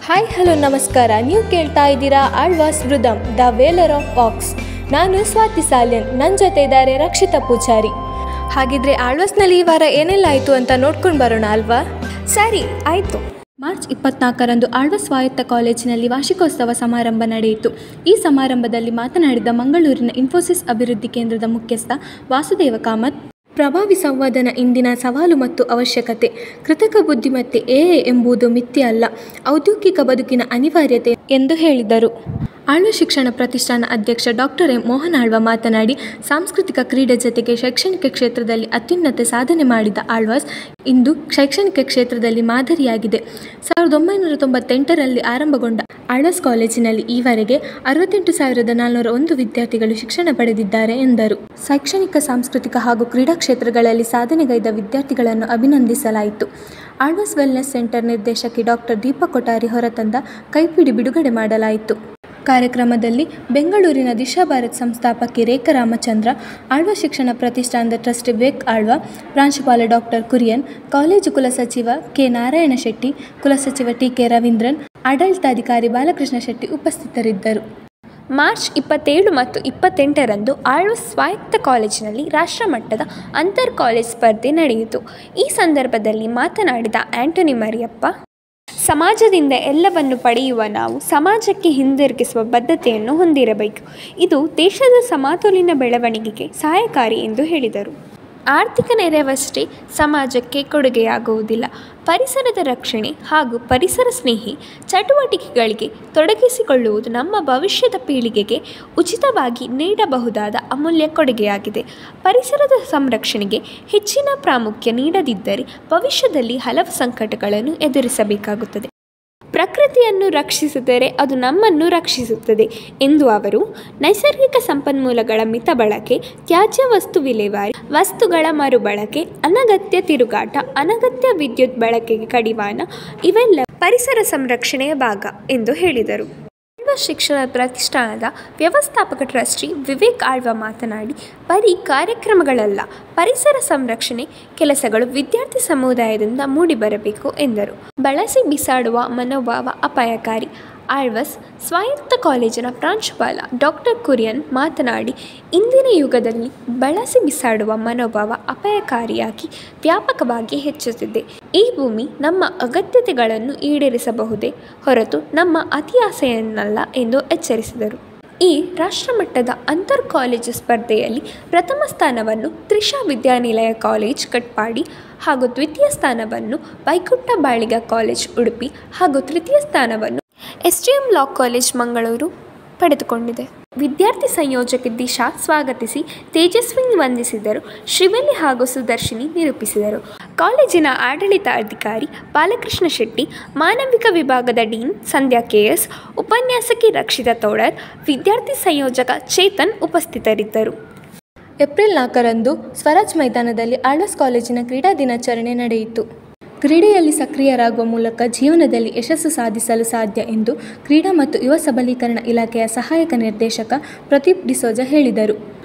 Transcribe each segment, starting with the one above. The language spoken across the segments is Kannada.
ಹಾಯ್ ಹಲೋ ನಮಸ್ಕಾರ. ನೀವು ಕೇಳ್ತಾ ಇದ್ದೀರಾ ಆಳ್ವಾಸ್ ಮೃದಂ ದ ವೇಲರ್ ಆಫ್ ವಾಕ್ಸ್. ನಾನು ಸ್ವಾತಿ ಸಾಲ್ಯನ್, ನನ್ನ ಜೊತೆ ಇದ್ದಾರೆ ರಕ್ಷಿತಾ ಪೂಜಾರಿ. ಹಾಗಿದ್ರೆ ಆಳ್ವಾಸ್ನಲ್ಲಿ ಈ ವಾರ ಏನೆಲ್ಲ ಆಯಿತು ಅಂತ ನೋಡ್ಕೊಂಡು ಬರೋಣ ಅಲ್ವಾ? ಸರಿ ಆಯಿತು. ಮಾರ್ಚ್ 24ರಂದು ಆಳ್ವಾಸ್ ಸ್ವಾಯತ್ತ ಕಾಲೇಜಿನಲ್ಲಿ ವಾರ್ಷಿಕೋತ್ಸವ ಸಮಾರಂಭ ನಡೆಯಿತು. ಈ ಸಮಾರಂಭದಲ್ಲಿ ಮಾತನಾಡಿದ ಮಂಗಳೂರಿನ ಇನ್ಫೋಸಿಸ್ ಅಭಿವೃದ್ಧಿ ಕೇಂದ್ರದ ಮುಖ್ಯಸ್ಥ ವಾಸುದೇವ ಕಾಮತ್, ಪ್ರಭಾವಿ ಸಂವಾದನ ಇಂದಿನ ಸವಾಲು ಮತ್ತು ಅವಶ್ಯಕತೆ. ಕೃತಕ ಬುದ್ಧಿಮತ್ತೆ ಎಐ ಎಂಬುದು ಮಿಥ್ಯೆ ಅಲ್ಲ, ಔದ್ಯೋಗಿಕ ಬದುಕಿನ ಅನಿವಾರ್ಯತೆ ಎಂದು ಹೇಳಿದರು. ಆಳ್ವಾಸ್ ಶಿಕ್ಷಣ ಪ್ರತಿಷ್ಠಾನ ಅಧ್ಯಕ್ಷ ಡಾಕ್ಟರ್ ಎಂ ಮೋಹನ್ ಆಳ್ವ ಮಾತನಾಡಿ, ಸಾಂಸ್ಕೃತಿಕ ಕ್ರೀಡೆ ಜೊತೆಗೆ ಶೈಕ್ಷಣಿಕ ಕ್ಷೇತ್ರದಲ್ಲಿ ಅತ್ಯುನ್ನತ ಸಾಧನೆ ಮಾಡಿದ ಆಳ್ವಾಸ್ ಇಂದು ಶೈಕ್ಷಣಿಕ ಕ್ಷೇತ್ರದಲ್ಲಿ ಮಾದರಿಯಾಗಿದೆ. 1998ರಲ್ಲಿ ಆರಂಭಗೊಂಡ ಆಳ್ವಾಸ್ ಕಾಲೇಜಿನಲ್ಲಿ ಈವರೆಗೆ 68,401 ವಿದ್ಯಾರ್ಥಿಗಳು ಶಿಕ್ಷಣ ಪಡೆದಿದ್ದಾರೆ ಎಂದರು. ಶೈಕ್ಷಣಿಕ, ಸಾಂಸ್ಕೃತಿಕ ಹಾಗೂ ಕ್ರೀಡಾ ಕ್ಷೇತ್ರಗಳಲ್ಲಿ ಸಾಧನೆಗೈದ ವಿದ್ಯಾರ್ಥಿಗಳನ್ನು ಅಭಿನಂದಿಸಲಾಯಿತು. ಆಳ್ವಾಸ್ ವೆಲ್ನೆಸ್ ಸೆಂಟರ್ ನಿರ್ದೇಶಕಿ ಡಾಕ್ಟರ್ ದೀಪಾ ಕೊಠಾರಿ ಹೊರತಂದ ಕೈಪಿಡಿ ಬಿಡುಗಡೆ ಮಾಡಲಾಯಿತು. ಕಾರ್ಯಕ್ರಮದಲ್ಲಿ ಬೆಂಗಳೂರಿನ ದಿಶಾ ಭಾರತ್ ಸಂಸ್ಥಾಪಕಿ ರೇಖಾ ರಾಮಚಂದ್ರ, ಆಳ್ವಾಸ್ ಶಿಕ್ಷಣ ಪ್ರತಿಷ್ಠಾನದ ಟ್ರಸ್ಟಿ ವಿವೇಕ್ ಆಳ್ವ, ಪ್ರಾಂಶುಪಾಲ ಡಾಕ್ಟರ್ ಕುರಿಯನ್, ಕಾಲೇಜು ಕುಲಸಚಿವ ಕೆ ನಾರಾಯಣ ಶೆಟ್ಟಿ, ಕುಲಸಚಿವ ಟಿ.ಕೆ. ರವೀಂದ್ರನ್, ಆಡಳಿತಾಧಿಕಾರಿ ಬಾಲಕೃಷ್ಣ ಶೆಟ್ಟಿ ಉಪಸ್ಥಿತರಿದ್ದರು. ಮಾರ್ಚ್ 27 ಮತ್ತು 28ರಂದು ಆಳ್ವಾಸ್ ಸ್ವಾಯತ್ತ ಕಾಲೇಜಿನಲ್ಲಿ ರಾಷ್ಟ್ರಮಟ್ಟದ ಅಂತರ್ ಕಾಲೇಜ್ ಸ್ಪರ್ಧೆ ನಡೆಯಿತು. ಈ ಸಂದರ್ಭದಲ್ಲಿ ಮಾತನಾಡಿದ ಆಂಟೋನಿ ಮರಿಯಪ್ಪ, ಸಮಾಜದಿಂದ ಎಲ್ಲವನ್ನು ಪಡೆಯುವ ನಾವು ಸಮಾಜಕ್ಕೆ ಹಿಂದಿರುಗಿಸುವ ಬದ್ಧತೆಯನ್ನು ಹೊಂದಿರಬೇಕು. ಇದು ದೇಶದ ಸಮತೋಲಿತ ಬೆಳವಣಿಗೆಗೆ ಸಹಾಯಕಾರಿ ಎಂದು ಹೇಳಿದರು. ಆರ್ಥಿಕ ನೆರವಷ್ಟೇ ಸಮಾಜಕ್ಕೆ ಕೊಡುಗೆಯಾಗುವುದಿಲ್ಲ. ಪರಿಸರದ ರಕ್ಷಣೆ ಹಾಗೂ ಪರಿಸರ ಸ್ನೇಹಿ ಚಟುವಟಿಕೆಗಳಿಗೆ ತೊಡಗಿಸಿಕೊಳ್ಳುವುದು ನಮ್ಮ ಭವಿಷ್ಯದ ಪೀಳಿಗೆಗೆ ಉಚಿತವಾಗಿ ನೀಡಬಹುದಾದ ಅಮೂಲ್ಯ ಕೊಡುಗೆಯಾಗಿದೆ. ಪರಿಸರದ ಸಂರಕ್ಷಣೆಗೆ ಹೆಚ್ಚಿನ ಪ್ರಾಮುಖ್ಯ ನೀಡದಿದ್ದರೆ ಭವಿಷ್ಯದಲ್ಲಿ ಹಲವು ಸಂಕಟಗಳನ್ನು ಎದುರಿಸಬೇಕಾಗುತ್ತದೆ. ಪ್ರಕೃತಿಯನ್ನು ರಕ್ಷಿಸಿದರೆ ಅದು ನಮ್ಮನ್ನು ರಕ್ಷಿಸುತ್ತದೆ ಎಂದು ಅವರು, ನೈಸರ್ಗಿಕ ಸಂಪನ್ಮೂಲಗಳ ಮಿತ ಬಳಕೆ, ತ್ಯಾಜ್ಯ ವಸ್ತು ವಿಲೇವಾರಿ, ವಸ್ತುಗಳ ಮರುಬಳಕೆ, ಅನಗತ್ಯ ತಿರುಗಾಟ, ಅನಗತ್ಯ ವಿದ್ಯುತ್ ಬಳಕೆಗೆ ಕಡಿವಾಣ ಇವೆಲ್ಲ ಪರಿಸರ ಸಂರಕ್ಷಣೆಯ ಭಾಗ ಎಂದು ಹೇಳಿದರು. ಆಳ್ವಾಸ್ ಶಿಕ್ಷಣ ಪ್ರತಿಷ್ಠಾನದ ವ್ಯವಸ್ಥಾಪಕ ಟ್ರಸ್ಟಿ ವಿವೇಕ್ ಆಳ್ವ ಮಾತನಾಡಿ, ಬರೀ ಕಾರ್ಯಕ್ರಮಗಳಲ್ಲ, ಪರಿಸರ ಸಂರಕ್ಷಣೆ ಕೆಲಸಗಳು ವಿದ್ಯಾರ್ಥಿ ಸಮುದಾಯದಿಂದ ಮೂಡಿಬರಬೇಕು ಎಂದರು. ಬಳಸಿ ಬಿಸಾಡುವ ಮನೋಭಾವ ಅಪಾಯಕಾರಿ. ಆಳ್ವಾಸ್ ಸ್ವಾಯತ್ತ ಕಾಲೇಜಿನ ಪ್ರಾಂಶುಪಾಲ ಡಾಕ್ಟರ್ ಕುರಿಯನ್ ಮಾತನಾಡಿ, ಇಂದಿನ ಯುಗದಲ್ಲಿ ಬಳಸಿ ಬಿಸಾಡುವ ಮನೋಭಾವ ಅಪಾಯಕಾರಿಯಾಗಿ ವ್ಯಾಪಕವಾಗಿ ಹೆಚ್ಚುತ್ತಿದೆ. ಈ ಭೂಮಿ ನಮ್ಮ ಅಗತ್ಯತೆಗಳನ್ನು ಈಡೇರಿಸಬಹುದೇ ಹೊರತು ನಮ್ಮ ಅತಿ ಆಸೆಯನ್ನಲ್ಲ ಎಂದು ಎಚ್ಚರಿಸಿದರು. ಈ ರಾಷ್ಟ್ರಮಟ್ಟದ ಅಂತರ್ ಕಾಲೇಜು ಸ್ಪರ್ಧೆಯಲ್ಲಿ ಪ್ರಥಮ ಸ್ಥಾನವನ್ನು ತ್ರಿಷಾ ವಿದ್ಯಾನಿಲಯ ಕಾಲೇಜ್ ಕಟ್ಪಾಡಿ ಹಾಗೂ ದ್ವಿತೀಯ ಸ್ಥಾನವನ್ನು ವೈಕುಂಠ ಬಾಳಿಗ ಕಾಲೇಜ್ ಉಡುಪಿ ಹಾಗೂ ತೃತೀಯ ಸ್ಥಾನವನ್ನು STM ಲಾ ಕಾಲೇಜ್ ಮಂಗಳೂರು ಪಡೆದುಕೊಂಡಿದೆ. ವಿದ್ಯಾರ್ಥಿ ಸಂಯೋಜಕಿ ದಿಶಾ ಸ್ವಾಗತಿಸಿ ತೇಜಸ್ವಿನಿ ವಂದಿಸಿದರು. ಶ್ರೀವಲ್ಲಿ ಹಾಗೂ ಸುದರ್ಶಿನಿ ನಿರೂಪಿಸಿದರು. ಕಾಲೇಜಿನ ಆಡಳಿತಾಧಿಕಾರಿ ಬಾಲಕೃಷ್ಣ ಶೆಟ್ಟಿ, ಮಾನವಿಕ ವಿಭಾಗದ ಡೀನ್ ಸಂಧ್ಯಾ KS, ಉಪನ್ಯಾಸಕಿ ರಕ್ಷಿತಾ ತೋಡರ್, ವಿದ್ಯಾರ್ಥಿ ಸಂಯೋಜಕ ಚೇತನ್ ಉಪಸ್ಥಿತರಿದ್ದರು. ಏಪ್ರಿಲ್ 4ರಂದು ಸ್ವರಾಜ್ ಮೈದಾನದಲ್ಲಿ ಆಳ್ವಾಸ್ ಕಾಲೇಜಿನ ಕ್ರೀಡಾ ದಿನಾಚರಣೆ ನಡೆಯಿತು. ಕ್ರೀಡೆಯಲ್ಲಿ ಸಕ್ರಿಯರಾಗುವ ಮೂಲಕ ಜೀವನದಲ್ಲಿ ಯಶಸ್ಸು ಸಾಧಿಸಲು ಸಾಧ್ಯ ಎಂದು ಕ್ರೀಡಾ ಮತ್ತು ಯುವ ಸಬಲೀಕರಣ ಇಲಾಖೆಯ ಸಹಾಯಕ ನಿರ್ದೇಶಕ ಪ್ರದೀಪ್ ಡಿಸೋಜ ಹೇಳಿದರು.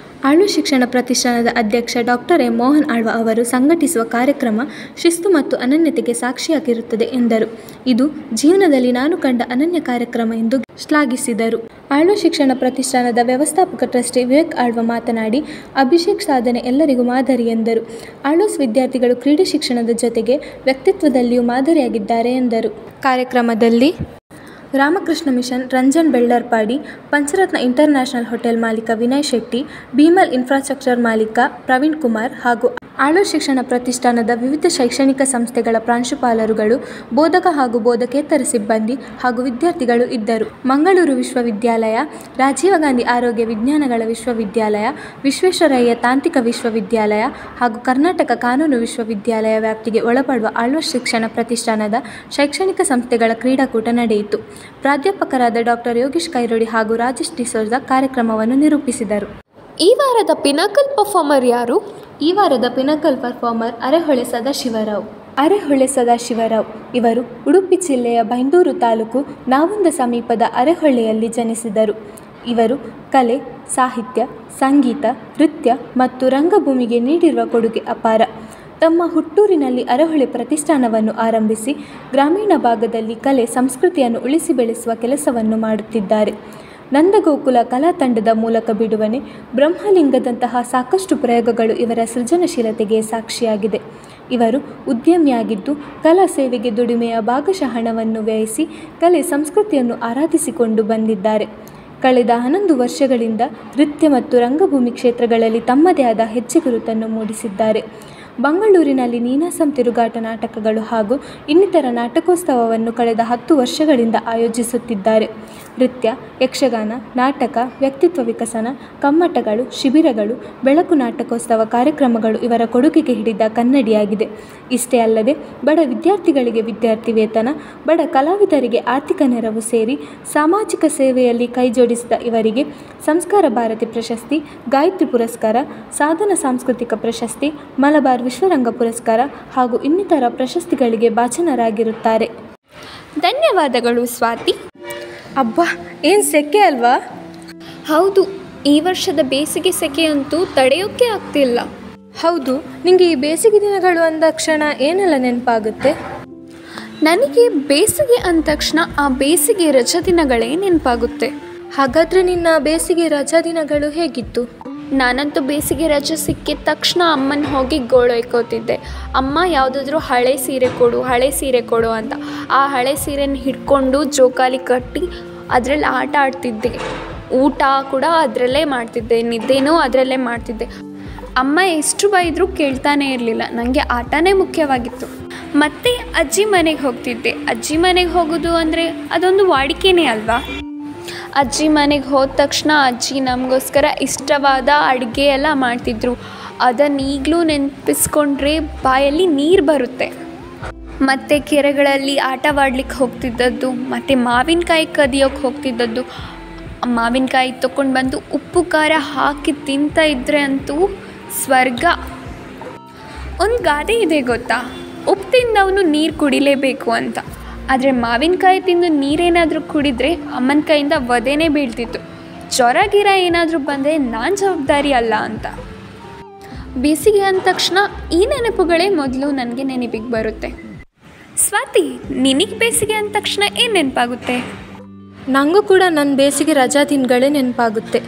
ಆಳ್ವಾಸ್ ಶಿಕ್ಷಣ ಪ್ರತಿಷ್ಠಾನದ ಅಧ್ಯಕ್ಷ ಡಾಕ್ಟರ್ ಎಂ ಮೋಹನ್ ಆಳ್ವ ಅವರು ಸಂಘಟಿಸುವ ಕಾರ್ಯಕ್ರಮ ಶಿಸ್ತು ಮತ್ತು ಅನನ್ಯತೆಗೆ ಸಾಕ್ಷಿಯಾಗಿರುತ್ತದೆ ಎಂದರು. ಇದು ಜೀವನದಲ್ಲಿ ನಾನು ಕಂಡ ಅನನ್ಯ ಕಾರ್ಯಕ್ರಮ ಎಂದು ಶ್ಲಾಘಿಸಿದರು. ಆಳ್ವಾಸ್ ಶಿಕ್ಷಣ ಪ್ರತಿಷ್ಠಾನದ ವ್ಯವಸ್ಥಾಪಕ ಟ್ರಸ್ಟಿ ವಿವೇಕ್ ಆಳ್ವ ಮಾತನಾಡಿ, ಅಭಿಷೇಕ್ ಸಾಧನೆ ಎಲ್ಲರಿಗೂ ಮಾದರಿ ಎಂದರು. ಆಳ್ವಾಸ್ ವಿದ್ಯಾರ್ಥಿಗಳು ಕ್ರೀಡೆ ಶಿಕ್ಷಣದ ಜೊತೆಗೆ ವ್ಯಕ್ತಿತ್ವದಲ್ಲಿಯೂ ಮಾದರಿಯಾಗಿದ್ದಾರೆ ಎಂದರು. ಕಾರ್ಯಕ್ರಮದಲ್ಲಿ Ramakrishna mission Ranjan Bellarpadi, Pancharatna international hotel ಮಾಲೀಕ ವಿನಯ್ ಶೆಟ್ಟಿ, ಭೀಮಲ್ ಇನ್ಫ್ರಾಸ್ಟ್ರಕ್ಚರ್ ಮಾಲೀಕ ಪ್ರವೀಣ್ ಕುಮಾರ್ ಹಾಗೂ ಆಳ್ವಾಸ್ ಶಿಕ್ಷಣ ಪ್ರತಿಷ್ಠಾನದ ವಿವಿಧ ಶೈಕ್ಷಣಿಕ ಸಂಸ್ಥೆಗಳ ಪ್ರಾಂಶುಪಾಲರುಗಳು, ಬೋಧಕ ಹಾಗೂ ಬೋಧಕೇತರ ಸಿಬ್ಬಂದಿ ಹಾಗೂ ವಿದ್ಯಾರ್ಥಿಗಳು ಇದ್ದರು. ಮಂಗಳೂರು ವಿಶ್ವವಿದ್ಯಾಲಯ, ರಾಜೀವ ಗಾಂಧಿ ಆರೋಗ್ಯ ವಿಜ್ಞಾನಗಳ ವಿಶ್ವವಿದ್ಯಾಲಯ, ವಿಶ್ವೇಶ್ವರಯ್ಯ ತಾಂತ್ರಿಕ ವಿಶ್ವವಿದ್ಯಾಲಯ ಹಾಗೂ ಕರ್ನಾಟಕ ಕಾನೂನು ವಿಶ್ವವಿದ್ಯಾಲಯ ವ್ಯಾಪ್ತಿಗೆ ಒಳಪಡುವ ಆಳ್ವಾಸ್ ಶಿಕ್ಷಣ ಪ್ರತಿಷ್ಠಾನದ ಶೈಕ್ಷಣಿಕ ಸಂಸ್ಥೆಗಳ ಕ್ರೀಡಾಕೂಟ ನಡೆಯಿತು. ಪ್ರಾಧ್ಯಾಪಕರಾದ ಡಾಕ್ಟರ್ ಯೋಗೀಶ್ ಕೈರೋಡಿ ಹಾಗೂ ರಾಜೇಶ್ ಡಿಸೋಜ ಕಾರ್ಯಕ್ರಮವನ್ನು ನಿರೂಪಿಸಿದರು. ಈ ವಾರದ ಪಿನಾಕಲ್ ಪರ್ಫಾರ್ಮರ್ ಯಾರು? ಈ ವಾರದ ಪಿನಾಕಲ್ ಪರ್ಫಾರ್ಮರ್ ಅರೆಹೊಳೆ ಸದಾಶಿವರಾವ್. ಅರೆಹೊಳೆ ಸದಾಶಿವರಾವ್ ಇವರು ಉಡುಪಿ ಜಿಲ್ಲೆಯ ಬೈಂದೂರು ತಾಲೂಕು ನಾವುಂದ ಸಮೀಪದ ಅರೆಹೊಳೆಯಲ್ಲಿ ಜನಿಸಿದರು. ಇವರು ಕಲೆ, ಸಾಹಿತ್ಯ, ಸಂಗೀತ, ನೃತ್ಯ ಮತ್ತು ರಂಗಭೂಮಿಗೆ ನೀಡಿರುವ ಕೊಡುಗೆ ಅಪಾರ. ತಮ್ಮ ಹುಟ್ಟೂರಿನಲ್ಲಿ ಅರಹೊಳೆ ಪ್ರತಿಷ್ಠಾನವನ್ನು ಆರಂಭಿಸಿ ಗ್ರಾಮೀಣ ಭಾಗದಲ್ಲಿ ಕಲೆ ಸಂಸ್ಕೃತಿಯನ್ನು ಉಳಿಸಿ ಬೆಳೆಸುವ ಕೆಲಸವನ್ನು ಮಾಡುತ್ತಿದ್ದಾರೆ. ನಂದಗೋಕುಲ ಕಲಾ ತಂಡದ ಮೂಲಕ ಬಿಡುವನೆ, ಬ್ರಹ್ಮಲಿಂಗದಂತಹ ಸಾಕಷ್ಟು ಪ್ರಯೋಗಗಳು ಇವರ ಸೃಜನಶೀಲತೆಗೆ ಸಾಕ್ಷಿಯಾಗಿದೆ. ಇವರು ಉದ್ಯಮಿಯಾಗಿದ್ದು ಕಲಾ ಸೇವೆಗೆ ದುಡಿಮೆಯ ಭಾಗಶಃ ಹಣವನ್ನು ವ್ಯಯಿಸಿ ಕಲೆ ಸಂಸ್ಕೃತಿಯನ್ನು ಆರಾಧಿಸಿಕೊಂಡು ಬಂದಿದ್ದಾರೆ. ಕಳೆದ 11 ವರ್ಷಗಳಿಂದ ನೃತ್ಯ ಮತ್ತು ರಂಗಭೂಮಿ ಕ್ಷೇತ್ರಗಳಲ್ಲಿ ತಮ್ಮದೇ ಆದ ಹೆಜ್ಜೆ ಗುರುತನ್ನು ಮೂಡಿಸಿದ್ದಾರೆ. ಮಂಗಳೂರಿನಲ್ಲಿ ನೀನಾಸಂ ತಿರುಗಾಟ ನಾಟಕಗಳು ಹಾಗೂ ಇನ್ನಿತರ ನಾಟಕೋತ್ಸವವನ್ನು ಕಳೆದ 10 ವರ್ಷಗಳಿಂದ ಆಯೋಜಿಸುತ್ತಿದ್ದಾರೆ. ನೃತ್ಯ, ಯಕ್ಷಗಾನ, ನಾಟಕ, ವ್ಯಕ್ತಿತ್ವ ವಿಕಸನ, ಕಮ್ಮಟಗಳು, ಶಿಬಿರಗಳು, ಬೆಳಕು ನಾಟಕೋತ್ಸವ ಕಾರ್ಯಕ್ರಮಗಳು ಇವರ ಕೊಡುಗೆಗೆ ಹಿಡಿದ ಕನ್ನಡಿಯಾಗಿದೆ. ಇಷ್ಟೇ ಅಲ್ಲದೆ ಬಡ ವಿದ್ಯಾರ್ಥಿಗಳಿಗೆ ವಿದ್ಯಾರ್ಥಿ ವೇತನ, ಬಡ ಕಲಾವಿದರಿಗೆ ಆರ್ಥಿಕ ನೆರವು ಸೇರಿ ಸಾಮಾಜಿಕ ಸೇವೆಯಲ್ಲಿ ಕೈಜೋಡಿಸಿದ ಇವರಿಗೆ ಸಂಸ್ಕಾರ ಭಾರತಿ ಪ್ರಶಸ್ತಿ, ಗಾಯತ್ರಿ ಪುರಸ್ಕಾರ, ಸಾಧನ ಸಾಂಸ್ಕೃತಿಕ ಪ್ರಶಸ್ತಿ, ಮಲಬಾರ್ ವಿಶ್ವರಂಗ ಪುರಸ್ಕಾರ ಹಾಗೂ ಇನ್ನಿತರ ಪ್ರಶಸ್ತಿಗಳಿಗೆ ಭಾಜನರಾಗಿರುತ್ತಾರೆ. ಧನ್ಯವಾದಗಳು ಸ್ವಾತಿ. ಅಬ್ಬಾ, ಏನು ಸೆಕೆ ಅಲ್ವಾ? ಹೌದು, ಈ ವರ್ಷದ ಬೇಸಿಗೆ ಸೆಕೆಯಂತೂ ತಡೆಯೋಕ್ಕೆ ಆಗ್ತಿಲ್ಲ. ಹೌದು, ನಿಮಗೆ ಈ ಬೇಸಿಗೆ ದಿನಗಳು ಅಂದ ತಕ್ಷಣ ಏನೆಲ್ಲ ನೆನಪಾಗುತ್ತೆ? ನನಗೆ ಬೇಸಿಗೆ ಅಂದ ತಕ್ಷಣ ಆ ಬೇಸಿಗೆ ರಜಾ ದಿನಗಳೇ ನೆನಪಾಗುತ್ತೆ. ಹಾಗಾದರೆ ನಿನ್ನ ಬೇಸಿಗೆ ರಜಾ ದಿನಗಳು ಹೇಗಿತ್ತು? ನಾನಂತೂ ಬೇಸಿಗೆ ರಜೆ ಸಿಕ್ಕಿದ ತಕ್ಷಣ ಅಮ್ಮನ ಹೋಗಿ ಗೋಳೊಯ್ಕೋತಿದ್ದೆ. ಅಮ್ಮ ಯಾವುದಾದ್ರೂ ಹಳೆ ಸೀರೆ ಕೊಡು ಅಂತ. ಆ ಹಳೆ ಸೀರೆನ ಹಿಡ್ಕೊಂಡು ಜೋಕಾಲಿ ಕಟ್ಟಿ ಅದರಲ್ಲಿ ಆಟ ಆಡ್ತಿದ್ದೆ. ಊಟ ಕೂಡ ಅದರಲ್ಲೇ ಮಾಡ್ತಿದ್ದೆ, ನಿದ್ದೆನೂ ಅದರಲ್ಲೇ ಮಾಡ್ತಿದ್ದೆ. ಅಮ್ಮ ಎಷ್ಟು ಬೈದರೂ ಕೇಳ್ತಾನೆ ಇರಲಿಲ್ಲ, ನನಗೆ ಆಟನೇ ಮುಖ್ಯವಾಗಿತ್ತು. ಮತ್ತು ಅಜ್ಜಿ ಮನೆಗೆ ಹೋಗ್ತಿದ್ದೆ. ಅಜ್ಜಿ ಮನೆಗೆ ಹೋಗೋದು ಅಂದರೆ ಅದೊಂದು ವಾಡಿಕೆನೇ ಅಲ್ವಾ? ಅಜ್ಜಿ ಮನೆಗೆ ಹೋದ ತಕ್ಷಣ ಅಜ್ಜಿ ನಮಗೋಸ್ಕರ ಇಷ್ಟವಾದ ಅಡುಗೆ ಎಲ್ಲ ಮಾಡ್ತಿದ್ರು. ಅದನ್ನು ಈಗಲೂ ನೆನಪಿಸ್ಕೊಂಡ್ರೆ ಬಾಯಲ್ಲಿ ನೀರು ಬರುತ್ತೆ. ಮತ್ತು ಕೆರೆಗಳಲ್ಲಿ ಆಟವಾಡ್ಲಿಕ್ಕೆ ಹೋಗ್ತಿದ್ದದ್ದು, ಮತ್ತು ಮಾವಿನಕಾಯಿ ಕದಿಯೋಕ್ಕೆ ಹೋಗ್ತಿದ್ದದ್ದು. ಮಾವಿನಕಾಯಿ ತೊಗೊಂಡು ಬಂದು ಉಪ್ಪು ಖಾರ ಹಾಕಿ ತಿಂತಾ ಇದ್ದರೆ ಅಂತೂ ಸ್ವರ್ಗ. ಒಂದು ಗಾದೆ ಇದೆ ಗೊತ್ತಾ, ಉಪ್ಪು ತಿಂದವನು ನೀರು ಕುಡಿಲೇಬೇಕು ಅಂತ. ಆದರೆ ಮಾವಿನಕಾಯಿ ತಿಂದು ನೀರೇನಾದರೂ ಕುಡಿದ್ರೆ ಅಮ್ಮನ ಕೈಯಿಂದ ವಧೆನೇ ಬೀಳ್ತಿತ್ತು. ಜ್ವರ ಗಿರ ಏನಾದರೂ ಬಂದರೆ ನಾನು ಜವಾಬ್ದಾರಿ ಅಲ್ಲ ಅಂತ. ಬೇಸಿಗೆ ಅಂದ ತಕ್ಷಣ ಈ ನೆನಪುಗಳೇ ಮೊದಲು ನನಗೆ ನೆನಪಿಗೆ ಬರುತ್ತೆ. ಸ್ವಾತಿ, ನಿನಗೆ ಬೇಸಿಗೆ ಅಂದ ತಕ್ಷಣ ಏನು ನೆನಪಾಗುತ್ತೆ? ನನಗೂ ಕೂಡ ನನ್ನ ಬೇಸಿಗೆ ರಜಾ ದಿನಗಳೇ ನೆನಪಾಗುತ್ತೆ.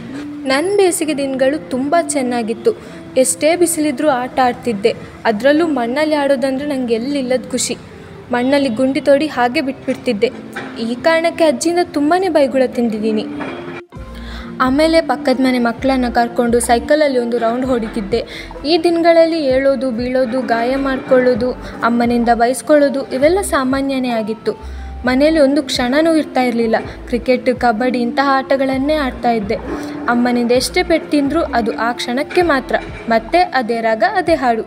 ನನ್ನ ಬೇಸಿಗೆ ದಿನಗಳು ತುಂಬ ಚೆನ್ನಾಗಿತ್ತು. ಎಷ್ಟೇ ಬಿಸಿಲಿದ್ರೂ ಆಟ ಆಡ್ತಿದ್ದೆ. ಅದರಲ್ಲೂ ಮಣ್ಣಲ್ಲಿ ಆಡೋದಂದರೆ ನನಗೆ ಎಲ್ಲಿಲ್ಲದ ಖುಷಿ. ಮಣ್ಣಲ್ಲಿ ಗುಂಡಿ ತೋಡಿ ಹಾಗೆ ಬಿಟ್ಬಿಡ್ತಿದ್ದೆ. ಈ ಕಾರಣಕ್ಕೆ ಅಜ್ಜಿಯಿಂದ ತುಂಬಾ ಬೈಗುಳ ತಿಂದಿದ್ದೀನಿ. ಆಮೇಲೆ ಪಕ್ಕದ ಮನೆ ಮಕ್ಕಳನ್ನು ಕರ್ಕೊಂಡು ಸೈಕಲಲ್ಲಿ ಒಂದು ರೌಂಡ್ ಹೊಡಿತಿದ್ದೆ. ಈ ದಿನಗಳಲ್ಲಿ ಏಳೋದು, ಬೀಳೋದು, ಗಾಯ ಮಾಡಿಕೊಳ್ಳೋದು, ಅಮ್ಮನಿಂದ ಬೈಸ್ಕೊಳ್ಳೋದು ಇವೆಲ್ಲ ಸಾಮಾನ್ಯನೇ ಆಗಿತ್ತು. ಮನೆಯಲ್ಲಿ ಒಂದು ಕ್ಷಣವೂ ಇರ್ತಾ ಇರಲಿಲ್ಲ. ಕ್ರಿಕೆಟ್, ಕಬಡ್ಡಿ ಇಂತಹ ಆಟಗಳನ್ನೇ ಆಡ್ತಾಯಿದ್ದೆ. ಅಮ್ಮನಿಂದ ಎಷ್ಟೇ ಪೆಟ್ಟು ತಿಂದರೂ ಅದು ಆ ಕ್ಷಣಕ್ಕೆ ಮಾತ್ರ. ಮತ್ತೆ ಅದೇ ರಾಗ, ಅದೇ ಹಾಡು.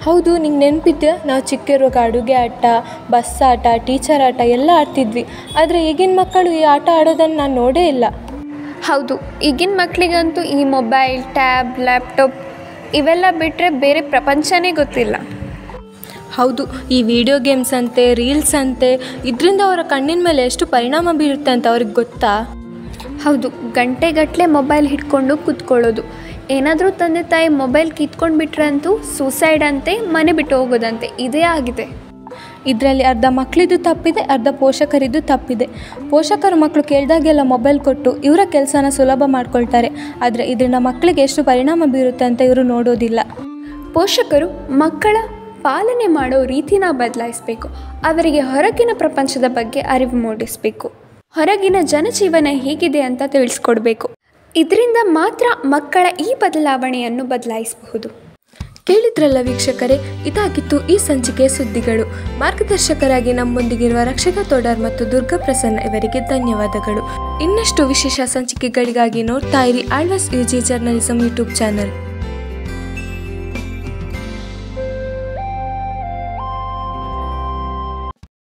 ಹೌದು, ನಿಂಗೆ ನೆನಪಿದ್ದೆ, ನಾವು ಚಿಕ್ಕಿರುವಾಗ ಅಡುಗೆ ಆಟ, ಬಸ್ ಆಟ, ಟೀಚರ್ ಆಟ ಎಲ್ಲ ಆಡ್ತಿದ್ವಿ. ಆದರೆ ಈಗಿನ ಮಕ್ಕಳು ಈ ಆಟ ಆಡೋದನ್ನು ನಾನು ನೋಡೇ ಇಲ್ಲ. ಹೌದು, ಈಗಿನ ಮಕ್ಕಳಿಗಂತೂ ಈ ಮೊಬೈಲ್, ಟ್ಯಾಬ್, ಲ್ಯಾಪ್ಟಾಪ್ ಇವೆಲ್ಲ ಬಿಟ್ಟರೆ ಬೇರೆ ಪ್ರಪಂಚನೇ ಗೊತ್ತಿಲ್ಲ. ಹೌದು, ಈ ವಿಡಿಯೋ ಗೇಮ್ಸ್ ಅಂತೆ, ರೀಲ್ಸ್ ಅಂತೆ, ಇದರಿಂದ ಅವರ ಕಣ್ಣಿನ ಮೇಲೆ ಎಷ್ಟು ಪರಿಣಾಮ ಬೀರುತ್ತೆ ಅಂತ ಅವ್ರಿಗೆ ಗೊತ್ತಾ? ಹೌದು, ಗಂಟೆಗಟ್ಟಲೆ ಮೊಬೈಲ್ ಹಿಡ್ಕೊಂಡು ಕೂತ್ಕೊಳ್ಳೋದು. ಏನಾದರೂ ತಂದೆ ತಾಯಿ ಮೊಬೈಲ್ ಕಿತ್ಕೊಂಡು ಬಿಟ್ರೆ ಅಂತೂ ಸೂಸೈಡ್ ಅಂತೆ, ಮನೆ ಬಿಟ್ಟು ಹೋಗೋದಂತೆ, ಇದೇ ಆಗಿದೆ. ಇದರಲ್ಲಿ ಅರ್ಧ ಮಕ್ಕಳಿದ್ದು ತಪ್ಪಿದೆ, ಅರ್ಧ ಪೋಷಕರಿದ್ದು ತಪ್ಪಿದೆ. ಪೋಷಕರು ಮಕ್ಕಳು ಕೇಳಿದಾಗೆಲ್ಲ ಮೊಬೈಲ್ ಕೊಟ್ಟು ಇವರ ಕೆಲಸನ ಸುಲಭ ಮಾಡ್ಕೊಳ್ತಾರೆ. ಆದರೆ ಇದರಿಂದ ಮಕ್ಕಳಿಗೆ ಎಷ್ಟು ಪರಿಣಾಮ ಬೀರುತ್ತೆ ಅಂತ ಇವರು ನೋಡೋದಿಲ್ಲ. ಪೋಷಕರು ಮಕ್ಕಳ ಪಾಲನೆ ಮಾಡೋ ರೀತಿನ ಬದಲಾಯಿಸಬೇಕು. ಅವರಿಗೆ ಹೊರಗಿನ ಪ್ರಪಂಚದ ಬಗ್ಗೆ ಅರಿವು ಮೂಡಿಸಬೇಕು. ಹೊರಗಿನ ಜನಜೀವನ ಹೇಗಿದೆ ಅಂತ ತಿಳಿಸ್ಕೊಡ್ಬೇಕು. ಇದರಿಂದ ಮಾತ್ರ ಮಕ್ಕಳ ಈ ಬದಲಾವಣೆಯನ್ನು ಬದಲಾಯಿಸಬಹುದು. ಕೇಳಿದ್ರಲ್ಲ ವೀಕ್ಷಕರೇ, ಇದಾಗಿತ್ತು ಈ ಸಂಚಿಕೆಯ ಸುದ್ದಿಗಳು. ಮಾರ್ಗದರ್ಶಕರಾಗಿ ನಮ್ಮೊಂದಿಗಿರುವ ರಕ್ಷಿತಾ ತೋಡರ್ ಮತ್ತು ದುರ್ಗಾ ಪ್ರಸನ್ನ ಇವರಿಗೆ ಧನ್ಯವಾದಗಳು. ಇನ್ನಷ್ಟು ವಿಶೇಷ ಸಂಚಿಕೆಗಳಿಗಾಗಿ ನೋಡ್ತಾ ಇರಿ Alva's UG journalism YouTube channel.